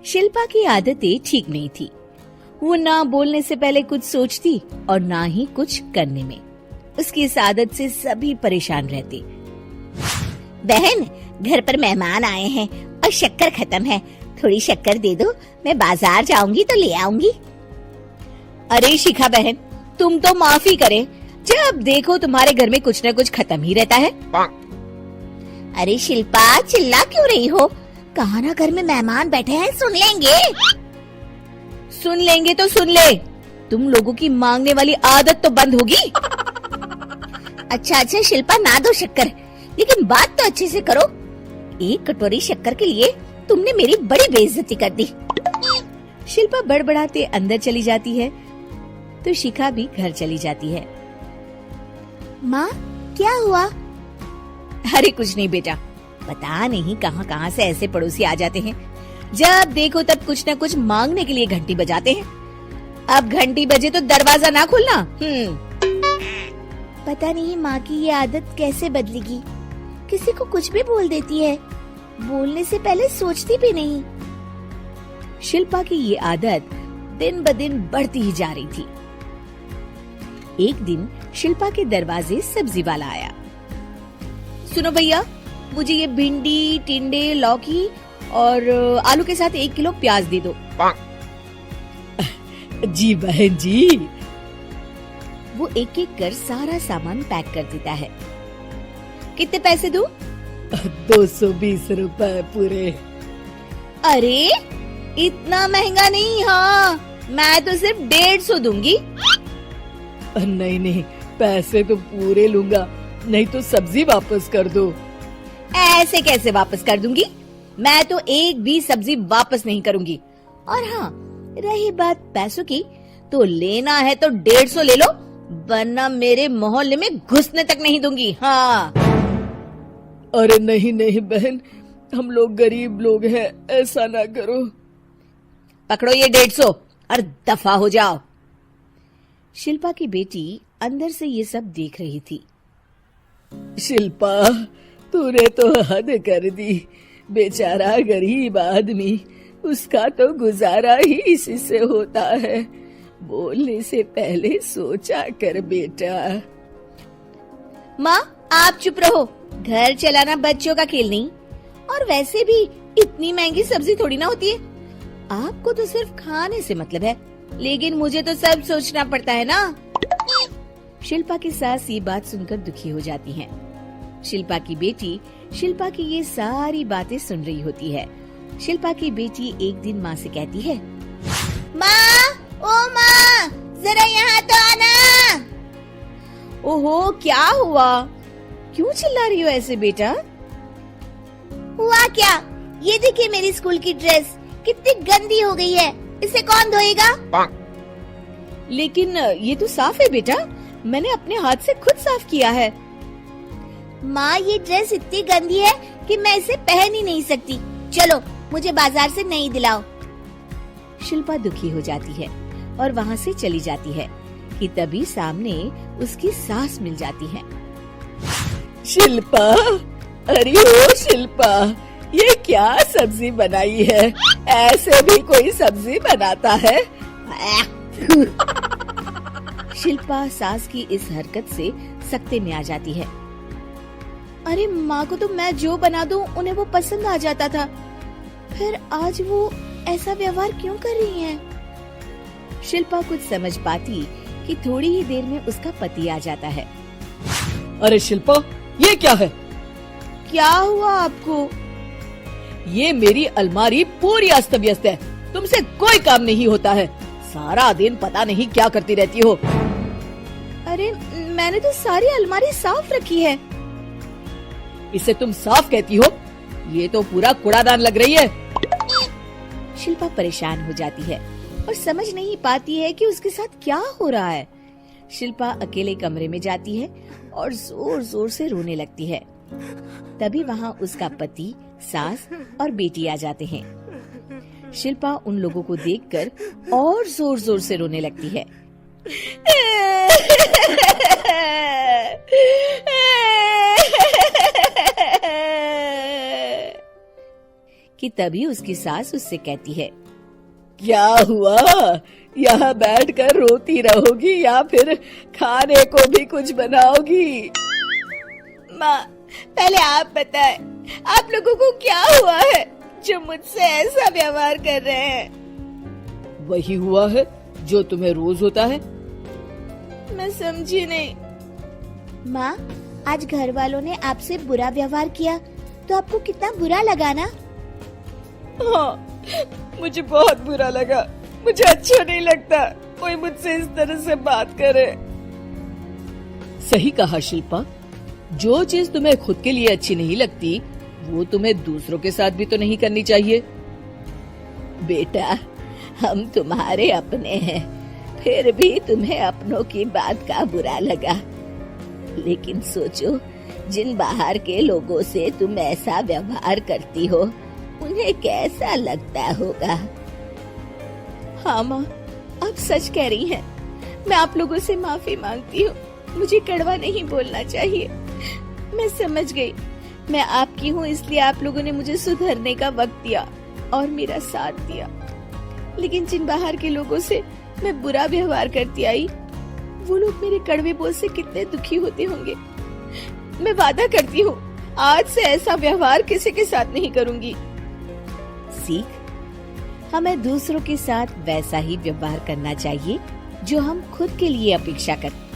शिल्पा की आदतें ठीक नहीं थी। वो ना बोलने से पहले कुछ सोचती और ना ही कुछ करने में। उसकी इस आदत से सभी परेशान रहते। बहन, घर पर मेहमान आए हैं और शक्कर खत्म है, थोड़ी शक्कर दे दो, मैं बाजार जाऊंगी तो ले आऊंगी। अरे शिखा बहन, तुम तो माफी करें, जब देखो तुम्हारे घर में कुछ न कुछ खत्म ही रहता है। अरे शिल्पा, चिल्ला क्यों रही हो? कहा ना घर में मेहमान बैठे हैं, सुन लेंगे। सुन लेंगे तो सुन ले, तुम लोगों की मांगने वाली आदत तो बंद होगी। अच्छा शिल्पा, ना दो शक्कर, लेकिन बात तो अच्छे से करो। एक कटोरी शक्कर के लिए तुमने मेरी बड़ी बेइज्जती कर दी। शिल्पा बड़बड़ाते अंदर चली जाती है तो शिखा भी घर चली जाती है। माँ, क्या हुआ? अरे कुछ नहीं बेटा, पता नहीं कहां से ऐसे पड़ोसी आ जाते हैं, जब देखो तब कुछ न कुछ मांगने के लिए घंटी बजाते हैं। अब घंटी बजे तो दरवाजा ना खोलना। पता नहीं माँ की ये आदत कैसे बदलेगी, किसी को कुछ भी बोल देती है, बोलने से पहले सोचती भी नहीं। शिल्पा की ये आदत दिन ब दिन बढ़ती ही जा रही थी। एक दिन शिल्पा के दरवाजे सब्जी वाला आया। सुनो भैया, मुझे ये भिंडी, टिंडे, लौकी और आलू के साथ 1 किलो प्याज दे दो। जी बहन जी। वो एक एक कर सारा सामान पैक कर देता है। कितने पैसे दूं? 220 रुपए पूरे। अरे इतना महंगा नहीं, हाँ मैं तो सिर्फ 150 दूंगी। नहीं, पैसे तो पूरे लूंगा, नहीं तो सब्जी वापस कर दो। ऐसे कैसे वापस कर दूंगी? मैं तो एक भी सब्जी वापस नहीं करूंगी। और हाँ, रही बात पैसों की, तो लेना है तो 150 ले लो, वरना मेरे मोहल्ले में घुसने तक नहीं दूंगी। हाँ। अरे नहीं बहन, हम लोग गरीब लोग हैं, ऐसा ना करो। पकड़ो ये 150 और दफा हो जाओ। शिल्पा की बेटी अंदर से ये सब देख रही थी। शिल्पा, तूने तो हद कर दी। बेचारा गरीब आदमी, उसका तो गुजारा ही इसी से होता है। बोलने से पहले सोचा कर बेटा। माँ आप चुप रहो, घर चलाना बच्चों का खेल नहीं, और वैसे भी इतनी महंगी सब्जी थोड़ी ना होती है। आपको तो सिर्फ खाने से मतलब है, लेकिन मुझे तो सब सोचना पड़ता है ना। शिल्पा की सास ये बात सुनकर दुखी हो जाती हैं। शिल्पा की बेटी शिल्पा की ये सारी बातें सुन रही होती है। शिल्पा की बेटी एक दिन माँ से कहती है, माँ, ओ माँ, जरा यहाँ तो आना। ओहो, क्या हुआ? क्यों चिल्ला रही हो ऐसे बेटा? हुआ क्या? ये देखिए मेरी स्कूल की ड्रेस कितनी गंदी हो गई है, इसे कौन धोएगा? लेकिन ये तो साफ है बेटा, मैंने अपने हाथ से खुद साफ किया है। माँ, ये ड्रेस इतनी गंदी है कि मैं इसे पहन ही नहीं सकती। चलो मुझे बाजार से नई दिलाओ। शिल्पा दुखी हो जाती है और वहाँ से चली जाती है कि तभी सामने उसकी सास मिल जाती है। शिल्पा, अरे ओ शिल्पा, ये क्या सब्जी बनाई है? ऐसे भी कोई सब्जी बनाता है? शिल्पा सास की इस हरकत से सकते में आ जाती है। अरे माँ को तो मैं जो बना दूं उन्हें वो पसंद आ जाता था, फिर आज वो ऐसा व्यवहार क्यों कर रही हैं? शिल्पा कुछ समझ पाती कि थोड़ी ही देर में उसका पति आ जाता है। अरे शिल्पा, ये क्या है? क्या हुआ आपको? ये मेरी अलमारी पूरी अस्त व्यस्त है, तुमसे कोई काम नहीं होता है, सारा दिन पता नहीं क्या करती रहती हो। अरे मैंने तो सारी अलमारी साफ रखी है। इसे तुम साफ कहती हो? ये तो पूरा कूड़ादान लग रही है। शिल्पा परेशान हो जाती है और समझ नहीं पाती है कि उसके साथ क्या हो रहा है। शिल्पा अकेले कमरे में जाती है और जोर जोर से रोने लगती है। तभी वहाँ उसका पति, सास और बेटी आ जाते हैं। शिल्पा उन लोगों को देखकर और जोर जोर से रोने लगती है। कि तभी उसकी सास उससे कहती है, क्या हुआ? यहाँ बैठकर रोती रहोगी या फिर खाने को भी कुछ बनाओगी? माँ, पहले आप बताएं, आप लोगों को क्या हुआ है जो मुझसे ऐसा व्यवहार कर रहे हैं? वही हुआ है जो तुम्हें रोज होता है। मैं समझी नहीं। माँ, आज घर वालों ने आपसे बुरा व्यवहार किया तो आपको कितना बुरा लगा ना? हाँ, मुझे बहुत बुरा लगा। मुझे अच्छा नहीं लगता कोई मुझसे इस तरह से बात करे। सही कहा शिल्पा, जो चीज तुम्हें खुद के लिए अच्छी नहीं लगती वो तुम्हें दूसरों के साथ भी तो नहीं करनी चाहिए। बेटा, हम तुम्हारे अपने हैं, फिर भी तुम्हें अपनों की बात का बुरा लगा। लेकिन सोचो, जिन बाहर के लोगों से तुम ऐसा व्यवहार करती हो उन्हें कैसा लगता होगा। हाँ माँ, आप सच कह रही हैं। मैं आप लोगों से माफी मांगती हूँ। मुझे कड़वा नहीं बोलना चाहिए। मैं समझ गई, मैं आपकी हूँ इसलिए आप लोगों ने मुझे सुधरने का वक्त दिया और मेरा साथ दिया। लेकिन जिन बाहर के लोगों से मैं बुरा व्यवहार करती आई, वो लोग मेरे कड़वे बोल से कितने दुखी होते होंगे। मैं वादा करती हूँ, आज से ऐसा व्यवहार किसी के साथ नहीं करूंगी। सीख, हमें दूसरों के साथ वैसा ही व्यवहार करना चाहिए जो हम खुद के लिए अपेक्षा करते हैं।